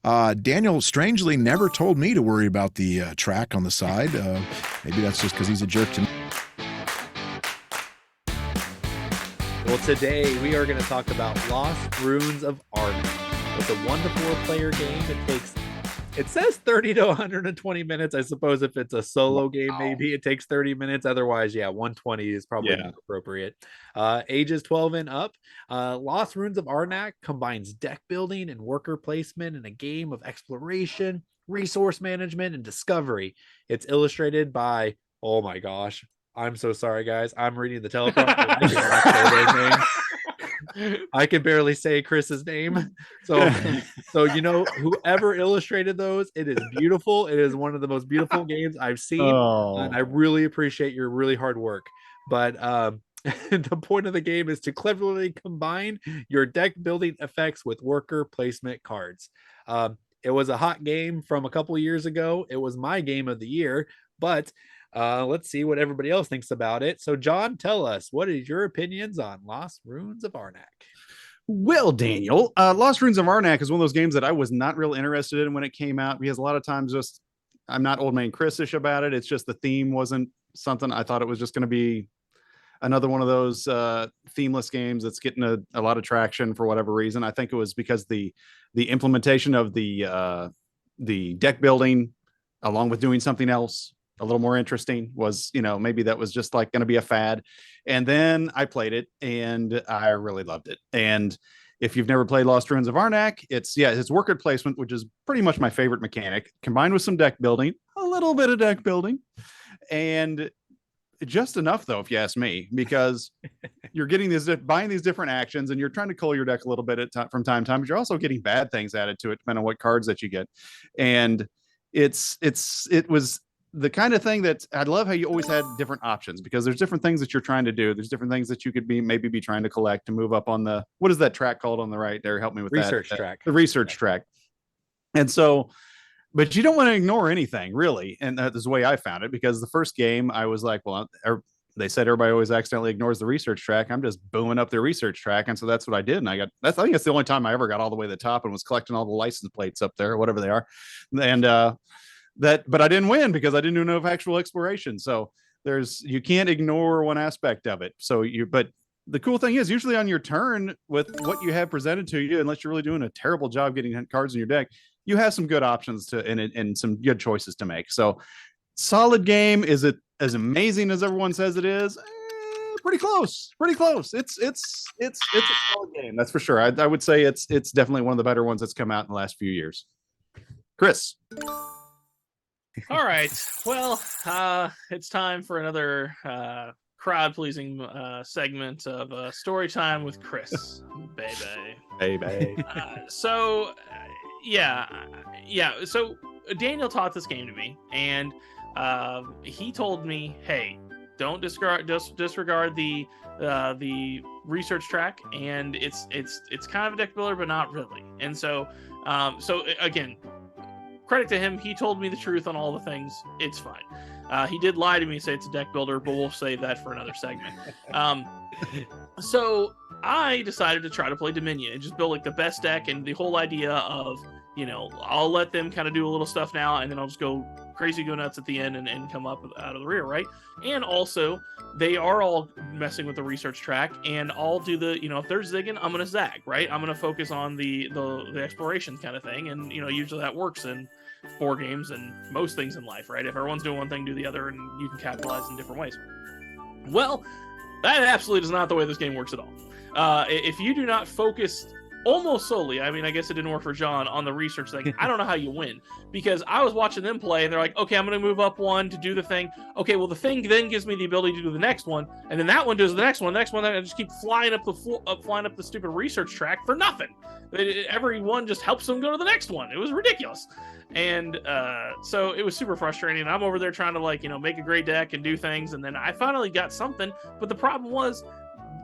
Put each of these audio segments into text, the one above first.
Daniel strangely never told me to worry about the track on the side. Maybe that's just because he's a jerk to me. Well, today we are going to talk about Lost Ruins of Arnak. It's a 1 to 4 player game. It says 30 to 120 minutes. I suppose if it's a solo game, maybe it takes 30 minutes. Otherwise, 120 is probably appropriate. Ages 12 and up. Lost Ruins of Arnak combines deck building and worker placement in a game of exploration, resource management, and discovery. It's illustrated by, oh my gosh, I'm so sorry, guys. I'm reading the teleprompter. I can barely say Chris's name. So whoever illustrated those, it is beautiful. It is one of the most beautiful games I've seen. And I really appreciate your really hard work. But the point of the game is to cleverly combine your deck building effects with worker placement cards. It was a hot game from a couple of years ago. It was my game of the year, but let's see what everybody else thinks about it. So, John, tell us, what is your opinions on Lost Ruins of Arnak? Well, Daniel, Lost Ruins of Arnak is one of those games that I was not real interested in when it came out, because a lot of times I'm not old man Chris-ish about it. It's just the theme wasn't something. I thought it was just going to be another one of those themeless games that's getting a lot of traction for whatever reason. I think it was because the implementation of the deck building, along with doing something else a little more interesting, was, maybe that was just like going to be a fad. And then I played it and I really loved it. And if you've never played Lost Ruins of Arnak, it's worker placement, which is pretty much my favorite mechanic, combined with some deck building, a little bit of deck building, and just enough, though, if you ask me, because you're getting buying these different actions, and you're trying to cull your deck a little bit from time to time, but you're also getting bad things added to it, depending on what cards that you get. And it was the kind of thing that I love, how you always had different options, because there's different things that you're trying to do. There's different things that you could maybe be trying to collect to move up on what is that track called on the right there? Help me with research track. The research track. And so, but you don't want to ignore anything, really. And that is the way I found it, because the first game I was like, well, they said everybody always accidentally ignores the research track. I'm just booming up the research track. And so that's what I did. And I think that's the only time I ever got all the way to the top and was collecting all the license plates up there, or whatever they are. And, but I didn't win because I didn't do enough actual exploration. So you can't ignore one aspect of it. But the cool thing is, usually on your turn, with what you have presented to you, unless you're really doing a terrible job getting cards in your deck, you have some good options and some good choices to make. So solid game. Is it as amazing as everyone says it is? Pretty close. It's a solid game, that's for sure. I would say it's definitely one of the better ones that's come out in the last few years. Chris. All right. Well, it's time for another crowd-pleasing segment of Story Time with Chris. Baby. So Daniel taught this game to me, and he told me, hey, don't disregard the research track, and it's kind of a deck builder, but not really. And so again, credit to him, he told me the truth on all the things. It's fine. He did lie to me and say it's a deck builder, but we'll save that for another segment. So I decided to try to play Dominion and just build like the best deck, and the whole idea of, I'll let them kind of do a little stuff now, and then I'll just go nuts at the end and come up out of the rear, right? And also, they are all messing with the research track, and I'll do the, if they're zigging, I'm going to zag, right? I'm going to focus on the exploration kind of thing, and, usually that works in board games and most things in life, right? If everyone's doing one thing, do the other, and you can capitalize in different ways. Well, that absolutely is not the way this game works at all. If you do not focus almost solely, I mean, I guess it didn't work for John on the research thing, I don't know how you win, because I was watching them play, and they're like, okay, I'm going to move up one to do the thing. Okay, well, the thing then gives me the ability to do the next one, and then that one does the next one, then I just keep flying up the stupid research track for nothing. Every one just helps them go to the next one. It was ridiculous. And so it was super frustrating. I'm over there trying to make a great deck and do things, and then I finally got something, but the problem was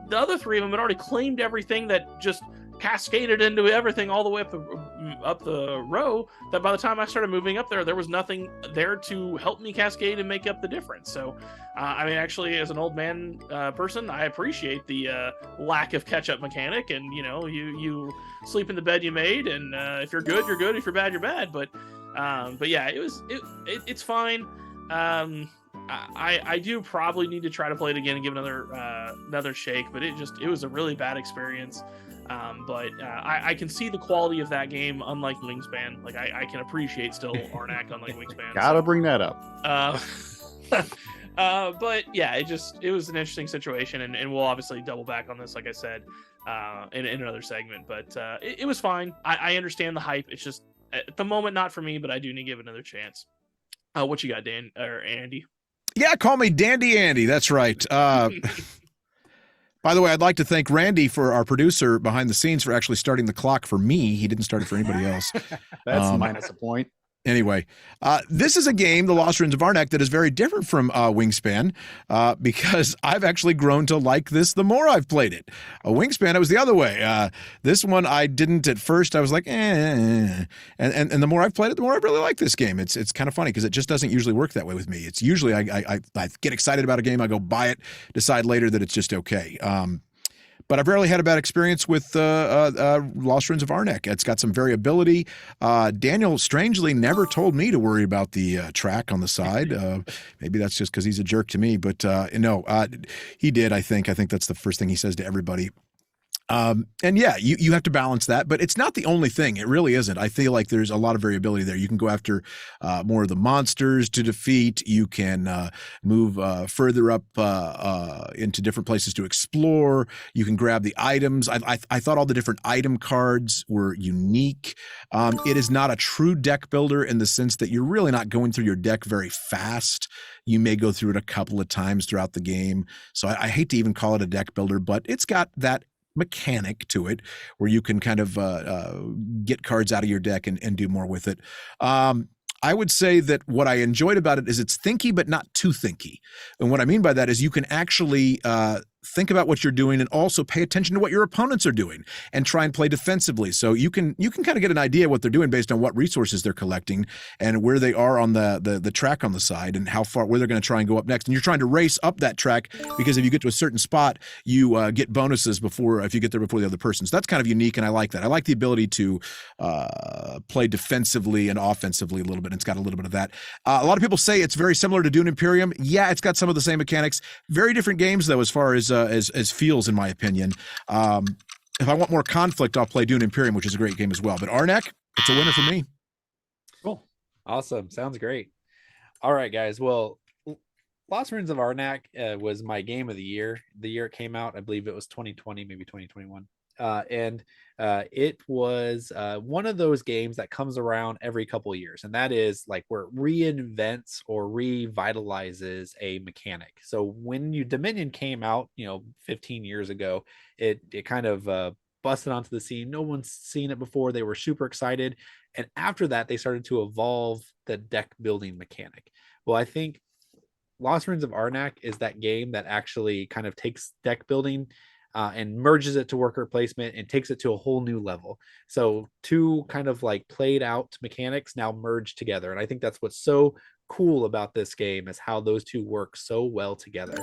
the other three of them had already claimed everything that just cascaded into everything all the way up the up the row that by the time I started moving up there was nothing there to help me cascade and make up the difference. So I mean, actually, as an old man person, I appreciate the lack of catch-up mechanic. And you sleep in the bed you made, and if you're good, you're good. If you're bad, you're bad. But yeah, it's fine. I do probably need to try to play it again and give it another shake, but it was a really bad experience. But I can see the quality of that game, unlike Wingspan. Like I can appreciate still Arnak, unlike Wingspan. Gotta bring that up. But yeah, it was an interesting situation, and we'll obviously double back on this, like I said, in another segment. But it was fine. I understand the hype. It's just at the moment not for me, but I do need to give it another chance. What you got, Dan or Andy? Yeah, call me Dandy Andy. That's right. By the way, I'd like to thank Randy, for our producer behind the scenes, for actually starting the clock for me. He didn't start it for anybody else. That's minus a point. Anyway, this is a game, The Lost Ruins of Arnak, that is very different from Wingspan, because I've actually grown to like this the more I've played it. Wingspan, it was the other way. This one, I didn't at first. I was like, And the more I've played it, the more I really like this game. It's kind of funny because it just doesn't usually work that way with me. It's usually I get excited about a game, I go buy it, decide later that it's just okay. But I've rarely had a bad experience with Lost Ruins of Arnak. It's got some variability. Daniel strangely never told me to worry about the track on the side. Maybe that's just because he's a jerk to me, but no, he did. I think that's the first thing he says to everybody. And yeah, you have to balance that, but it's not the only thing. It really isn't. I feel like there's a lot of variability there. You can go after more of the monsters to defeat. You can move further up into different places to explore. You can grab the items. I thought all the different item cards were unique. It is not a true deck builder in the sense that you're really not going through your deck very fast. You may go through it a couple of times throughout the game. So I hate to even call it a deck builder, but it's got that mechanic to it where you can kind of get cards out of your deck and do more with it. I would say that what I enjoyed about it is it's thinky, but not too thinky. And what I mean by that is you can actually think about what you're doing and also pay attention to what your opponents are doing and try and play defensively. So you can kind of get an idea of what they're doing based on what resources they're collecting and where they are on the track on the side and where they're going to try and go up next. And you're trying to race up that track because if you get to a certain spot, you get bonuses if you get there before the other person. So that's kind of unique, and I like that. I like the ability to play defensively and offensively a little bit. It's got a little bit of that. A lot of people say it's very similar to Dune Imperium. Yeah, it's got some of the same mechanics. Very different games, though, as far as feels, in my opinion. If I want more conflict, I'll play Dune Imperium, which is a great game as well. But Arnak, it's a winner for me. Cool. Awesome. Sounds great. All right, guys. Well, Lost Ruins of Arnak was my game of the year. The year it came out, I believe it was 2020, maybe 2021. And it was one of those games that comes around every couple of years, and that is like where it reinvents or revitalizes a mechanic. So when Dominion came out, 15 years ago, it kind of busted onto the scene. No one's seen it before. They were super excited, and after that, they started to evolve the deck building mechanic. Well, I think Lost Ruins of Arnak is that game that actually kind of takes deck building and merges it to worker placement and takes it to a whole new level. So two kind of like played out mechanics now merge together. And I think that's what's so cool about this game is how those two work so well together.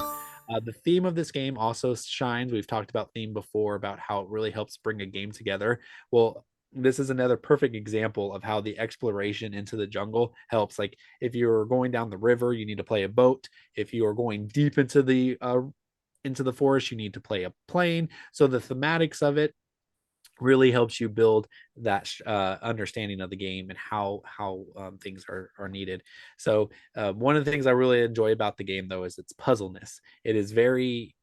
The theme of this game also shines. We've talked about theme before, about how it really helps bring a game together. Well, this is another perfect example of how the exploration into the jungle helps. Like if you're going down the river, you need to play a boat. If you are going deep into the forest, you need to play a plane. So the thematics of it really helps you build that understanding of the game and how things are needed. So one of the things I really enjoy about the game, though, is its puzzleness. It is very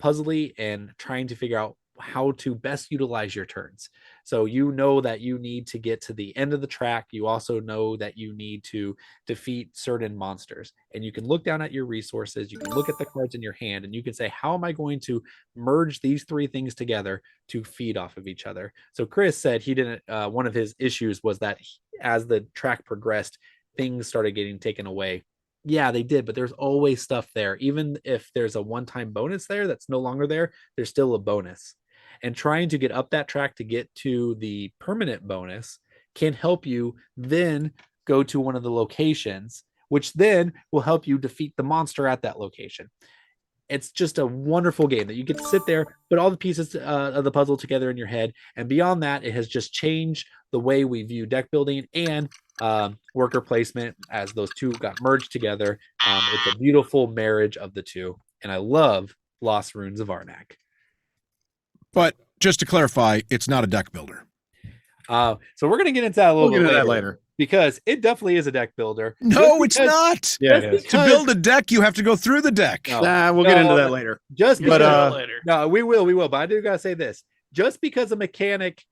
puzzly and trying to figure out how to best utilize your turns. So you know that you need to get to the end of the track. You also know that you need to defeat certain monsters, and you can look down at your resources. You can look at the cards in your hand, and you can say, how am I going to merge these three things together to feed off of each other? So Chris said he didn't, one of his issues was that as the track progressed, things started getting taken away. Yeah, they did, but there's always stuff there. Even if there's a one-time bonus there that's no longer there, there's still a bonus. And trying to get up that track to get to the permanent bonus can help you then go to one of the locations, which then will help you defeat the monster at that location. It's just a wonderful game that you get to sit there, put all the pieces of the puzzle together in your head. And beyond that, it has just changed the way we view deck building and worker placement as those two got merged together. It's a beautiful marriage of the two. And I love Lost Ruins of Arnak. But just to clarify, it's not a deck builder. So we're going to get into that a little We'll bit get into later. that later. Because it definitely is a deck builder. No, it's not. Yeah, Just it is. To because- build a deck, you have to go through the deck. No. Nah, we'll get into that later. Just We'll because, get But, into it later. no, we will. But I do gotta say this: just because a mechanic,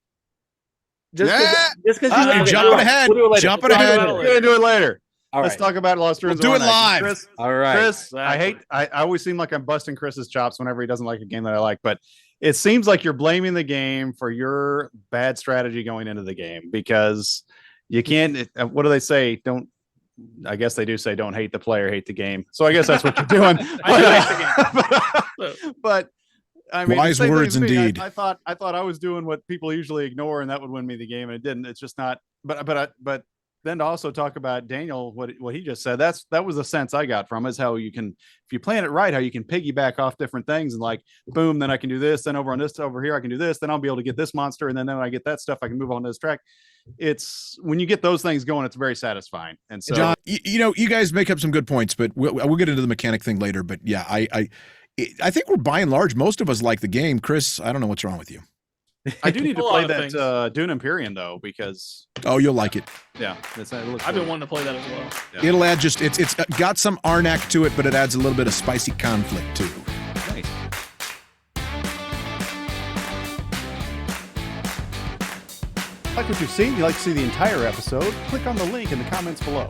just Yeah. because You're jumping ahead. Jumping We'll do ahead. it We're later. gonna do it later. All Let's right. talk about Lost Ruins. We'll of do it Arnak. live. Chris. All right. Chris, I always seem like I'm busting Chris's chops whenever he doesn't like a game that I like, but it seems like you're blaming the game for your bad strategy going into the game because you can't. What do they say? I guess they do say don't hate the player, hate the game. So I guess that's what you're doing. But I mean, Wise the same words thing with me. indeed. I thought I was doing what people usually ignore, and that would win me the game, and it didn't. It's just not. But then to also talk about Daniel, what he just said, that was the sense I got from is how you can, if you plan it right, how you can piggyback off different things and like, boom, then I can do this, then over here I can do this, then I'll be able to get this monster, and then when I get that stuff, I can move on to this track. It's when you get those things going, it's very satisfying. And so, John, you guys make up some good points, but we'll get into the mechanic thing later. But yeah, I think we're by and large, most of us like the game. Chris, I don't know what's wrong with you. I do need to A lot play of that things. Dune Empyrean though, because Oh, you'll like it. yeah, it looks I've been cool. wanting to play that as well. Yeah. It'll add it's got some Arnak to it, but it adds a little bit of spicy conflict too. Nice. Like what you've seen, you'd like to see the entire episode, click on the link in the comments below.